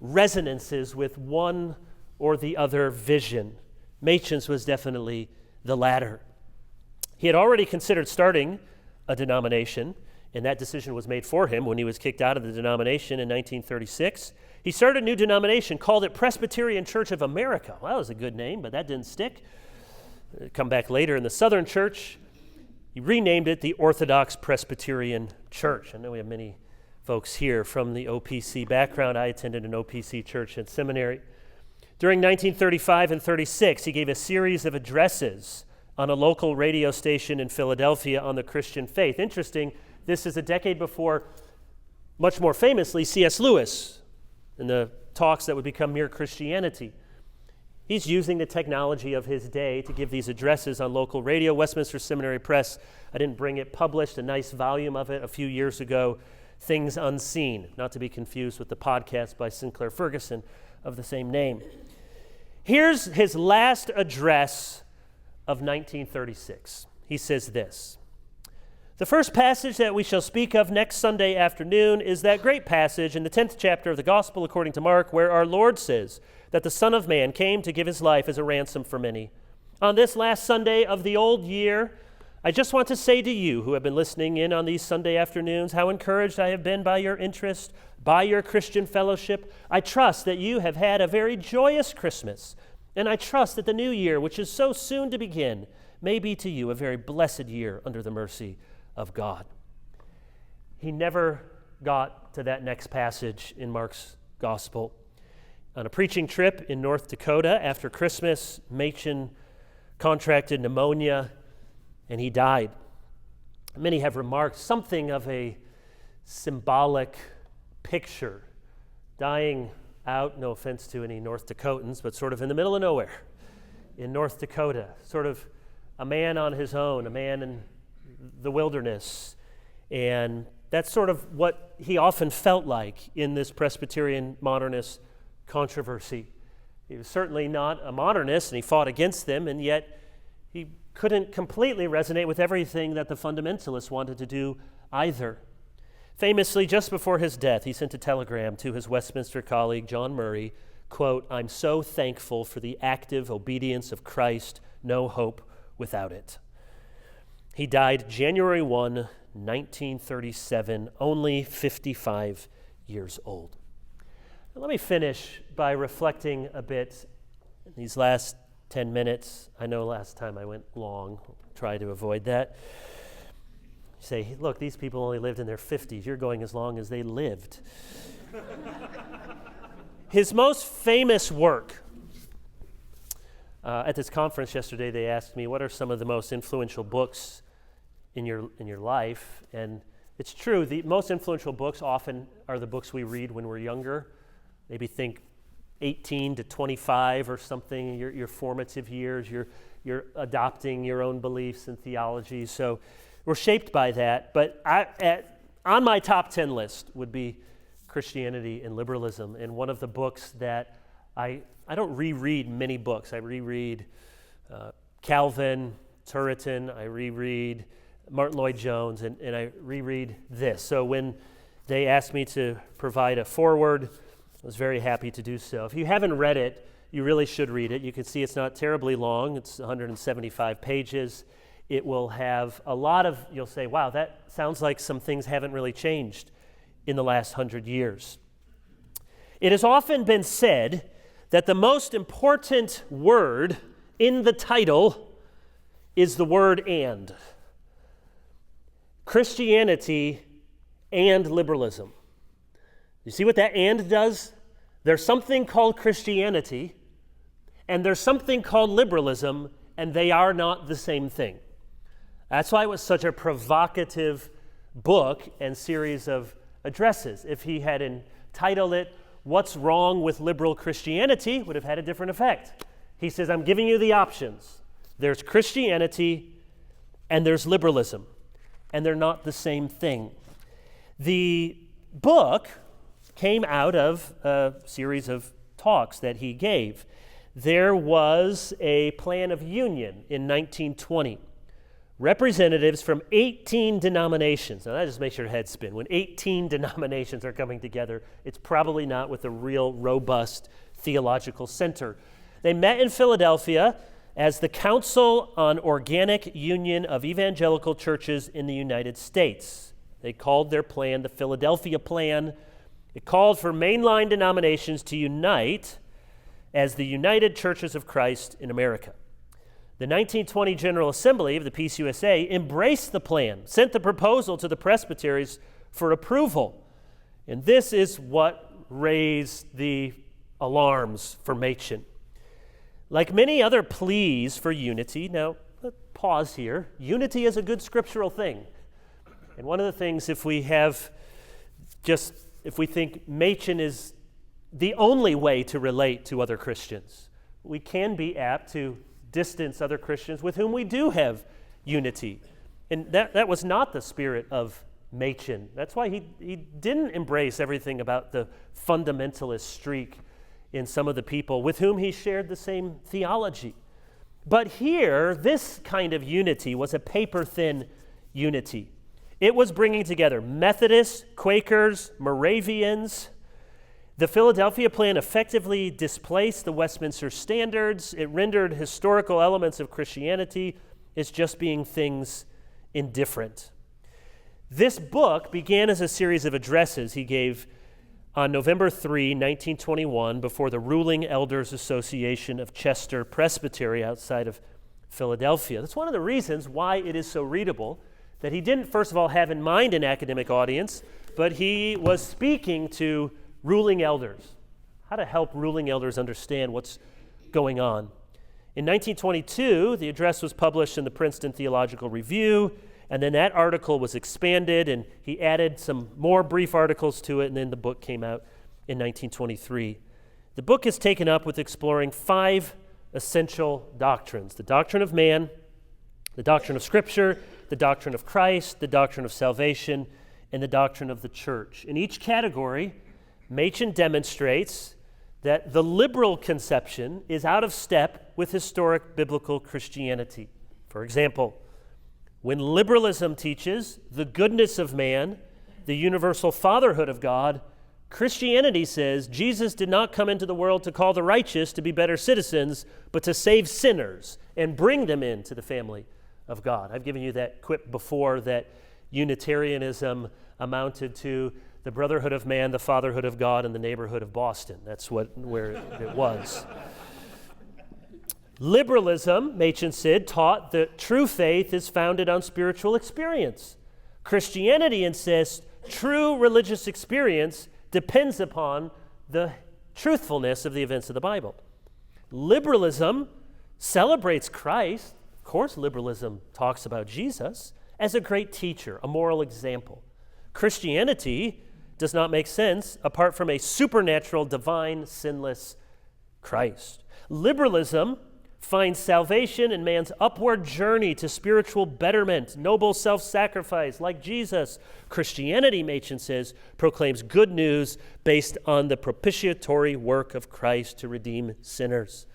resonances with one or the other vision. Machen's was definitely the latter. He had already considered starting a denomination, and that decision was made for him when he was kicked out of the denomination in 1936. He started a new denomination, called it Presbyterian Church of America. Well, that was a good name, but that didn't stick. Come back later in the Southern Church, he renamed it the Orthodox Presbyterian Church. I know we have many folks here from the OPC background. I attended an OPC church and seminary. During 1935 and 36, he gave a series of addresses on a local radio station in Philadelphia on the Christian faith. Interesting, this is a decade before, much more famously, C.S. Lewis and the talks that would become Mere Christianity. He's using the technology of his day to give these addresses on local radio. Westminster Seminary Press, I didn't bring it, published a nice volume of it a few years ago, Things Unseen, not to be confused with the podcast by Sinclair Ferguson of the same name. Here's his last address of 1936. He says this: "The first passage that we shall speak of next Sunday afternoon is that great passage in the 10th chapter of the Gospel according to Mark, where our Lord says that the Son of Man came to give his life as a ransom for many. On this last Sunday of the old year, I just want to say to you who have been listening in on these Sunday afternoons how encouraged I have been by your interest, by your Christian fellowship. I trust that you have had a very joyous Christmas, and I trust that the new year, which is so soon to begin, may be to you a very blessed year under the mercy of God." He never got to that next passage in Mark's Gospel. On a preaching trip in North Dakota after Christmas, Machen contracted pneumonia and he died. Many have remarked something of a symbolic picture, dying out, no offense to any North Dakotans, but sort of in the middle of nowhere in North Dakota, sort of a man on his own, a man in the wilderness. And that's sort of what he often felt like in this Presbyterian modernist controversy. He was certainly not a modernist, and he fought against them, and yet he couldn't completely resonate with everything that the fundamentalists wanted to do either. Famously, just before his death, he sent a telegram to his Westminster colleague, John Murray, quote, "I'm so thankful for the active obedience of Christ, no hope without it." He died January 1, 1937, only 55 years old. Now, let me finish by reflecting a bit in these last 10 minutes. I know last time I went long. I'll try to avoid that. You say, look, these people only lived in their 50s. You're going as long as they lived. His most famous work, at this conference yesterday, they asked me, what are some of the most influential books in your life? And it's true, the most influential books often are the books we read when we're younger. Maybe think 18 to 25 or something, your formative years, you're adopting your own beliefs and theology. So we're shaped by that. But on my top 10 list would be Christianity and Liberalism. And one of the books that I don't reread many books. I reread Calvin, Turretin, I reread Martin Lloyd-Jones, and I reread this. So when they asked me to provide a foreword, I was very happy to do so. If you haven't read it, you really should read it. You can see it's not terribly long. It's 175 pages. It will have a lot of, you'll say, wow, that sounds like some things haven't really changed in the last 100 years. It has often been said that the most important word in the title is the word "and." Christianity and liberalism. You see what that "and" does? There's something called Christianity, and there's something called liberalism, and they are not the same thing. That's why it was such a provocative book and series of addresses. If he had entitled it, "What's Wrong with Liberal Christianity?" it would have had a different effect. He says, I'm giving you the options. There's Christianity and there's liberalism, and they're not the same thing. The book came out of a series of talks that he gave. There was a plan of union in 1920. Representatives from 18 denominations. Now that just makes your head spin. When 18 denominations are coming together, it's probably not with a real robust theological center. They met in Philadelphia as the Council on Organic Union of Evangelical Churches in the United States. They called their plan the Philadelphia Plan. It called for mainline denominations to unite as the United Churches of Christ in America. The 1920 General Assembly of the PCUSA embraced the plan, sent the proposal to the presbyteries for approval. And this is what raised the alarms for Machen. Like many other pleas for unity, now pause here, unity is a good scriptural thing. And one of the things, if we think Machen is the only way to relate to other Christians, we can be apt to distance other Christians with whom we do have unity. And that was not the spirit of Machen. That's why he didn't embrace everything about the fundamentalist streak in some of the people with whom he shared the same theology. But here, this kind of unity was a paper-thin unity. It was bringing together Methodists, Quakers, Moravians. The Philadelphia Plan effectively displaced the Westminster Standards. It rendered historical elements of Christianity as just being things indifferent. This book began as a series of addresses he gave on November 3, 1921, before the Ruling Elders Association of Chester Presbytery outside of Philadelphia. That's one of the reasons why it is so readable, that he didn't, first of all, have in mind an academic audience, but he was speaking to ruling elders, how to help ruling elders understand what's going on. In 1922, the address was published in the Princeton Theological Review, and then that article was expanded, and he added some more brief articles to it, and then the book came out in 1923. The book is taken up with exploring 5 essential doctrines: the doctrine of man, the doctrine of Scripture, the doctrine of Christ, the doctrine of salvation, and the doctrine of the church. In each category, Machen demonstrates that the liberal conception is out of step with historic biblical Christianity. For example, when liberalism teaches the goodness of man, the universal fatherhood of God, Christianity says Jesus did not come into the world to call the righteous to be better citizens, but to save sinners and bring them into the family of God. I've given you that quip before, that Unitarianism amounted to the brotherhood of man, the fatherhood of God, and the neighborhood of Boston. That's where it was. Liberalism, Machen said, taught that true faith is founded on spiritual experience. Christianity insists true religious experience depends upon the truthfulness of the events of the Bible. Liberalism celebrates Christ. Of course, liberalism talks about Jesus as a great teacher, a moral example. Christianity does not make sense apart from a supernatural, divine, sinless Christ. Liberalism finds salvation in man's upward journey to spiritual betterment, noble self-sacrifice like Jesus. Christianity, Machen says, proclaims good news based on the propitiatory work of Christ to redeem sinners.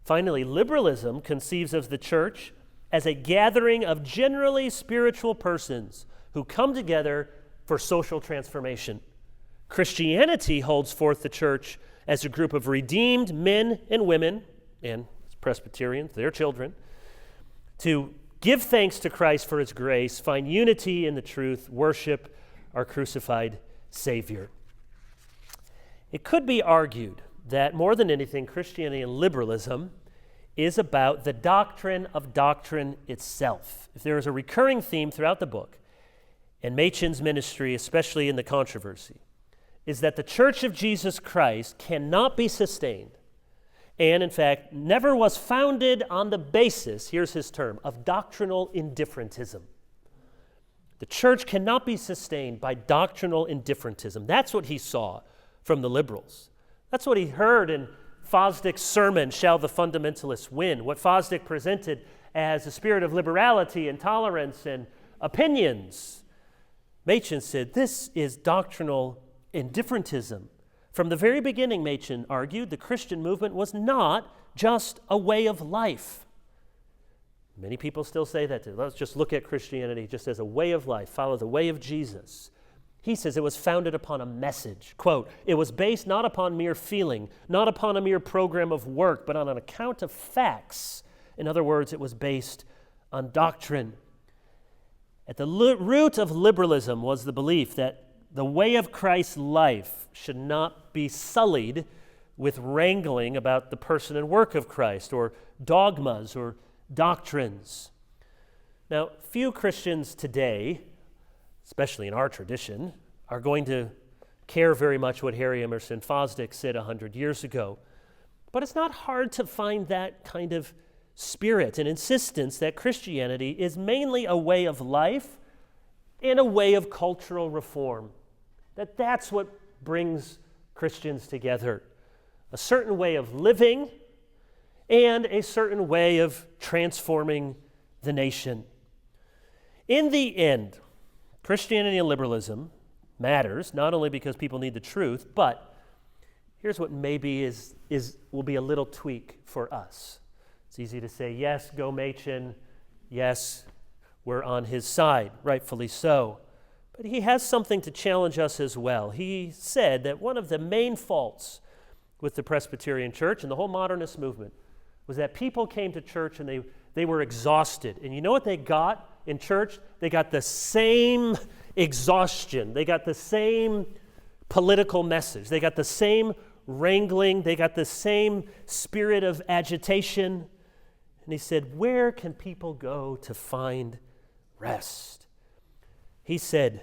Finally, liberalism conceives of the church as a gathering of generally spiritual persons who come together for social transformation. Christianity holds forth the church as a group of redeemed men and women, and Presbyterians, their children, to give thanks to Christ for his grace, find unity in the truth, worship our crucified Savior. It could be argued that more than anything, Christianity and liberalism is about the doctrine of doctrine itself. If there is a recurring theme throughout the book, and Machen's ministry, especially in the controversy, is that the Church of Jesus Christ cannot be sustained, and in fact, never was founded on the basis, here's his term, of doctrinal indifferentism. The church cannot be sustained by doctrinal indifferentism. That's what he saw from the liberals. That's what he heard in Fosdick's sermon, Shall the Fundamentalists Win? What Fosdick presented as a spirit of liberality and tolerance and opinions. Machen said, this is doctrinal indifferentism. From the very beginning, Machen argued, the Christian movement was not just a way of life. Many people still say that. Let's just look at Christianity just as a way of life, follow the way of Jesus. He says it was founded upon a message. Quote, it was based not upon mere feeling, not upon a mere program of work, but on an account of facts In other words, it was based on doctrine. At the root of liberalism was the belief that the way of Christ's life should not be sullied with wrangling about the person and work of Christ, or dogmas or doctrines. Now, few Christians today, especially in our tradition, are going to care very much what Harry Emerson Fosdick said 100 years ago. But it's not hard to find that kind of spirit and insistence that Christianity is mainly a way of life and a way of cultural reform. That's what brings Christians together. A certain way of living and a certain way of transforming the nation. In the end, Christianity and liberalism matters, not only because people need the truth, but here's what maybe will be a little tweak for us. It's easy to say, yes, go Machen, yes, we're on his side, rightfully so. But he has something to challenge us as well. He said that one of the main faults with the Presbyterian Church and the whole modernist movement was that people came to church and they were exhausted. And you know what they got in church? They got the same exhaustion. They got the same political message. They got the same wrangling. They got the same spirit of agitation. And he said, where can people go to find rest? He said,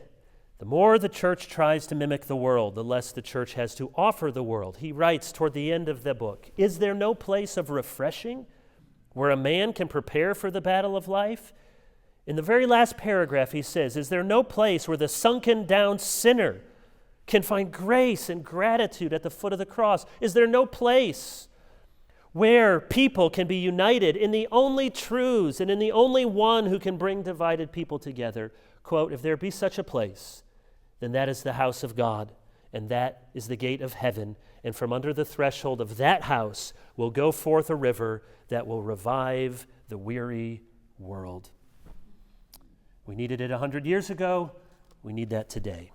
the more the church tries to mimic the world, the less the church has to offer the world. He writes toward the end of the book, is there no place of refreshing where a man can prepare for the battle of life? In the very last paragraph, he says, is there no place where the sunken down sinner can find grace and gratitude at the foot of the cross? Is there no place where people can be united in the only truths and in the only one who can bring divided people together? Quote, if there be such a place, then that is the house of God, and that is the gate of heaven, and from under the threshold of that house will go forth a river that will revive the weary world. We needed it 100 years ago. We need that today.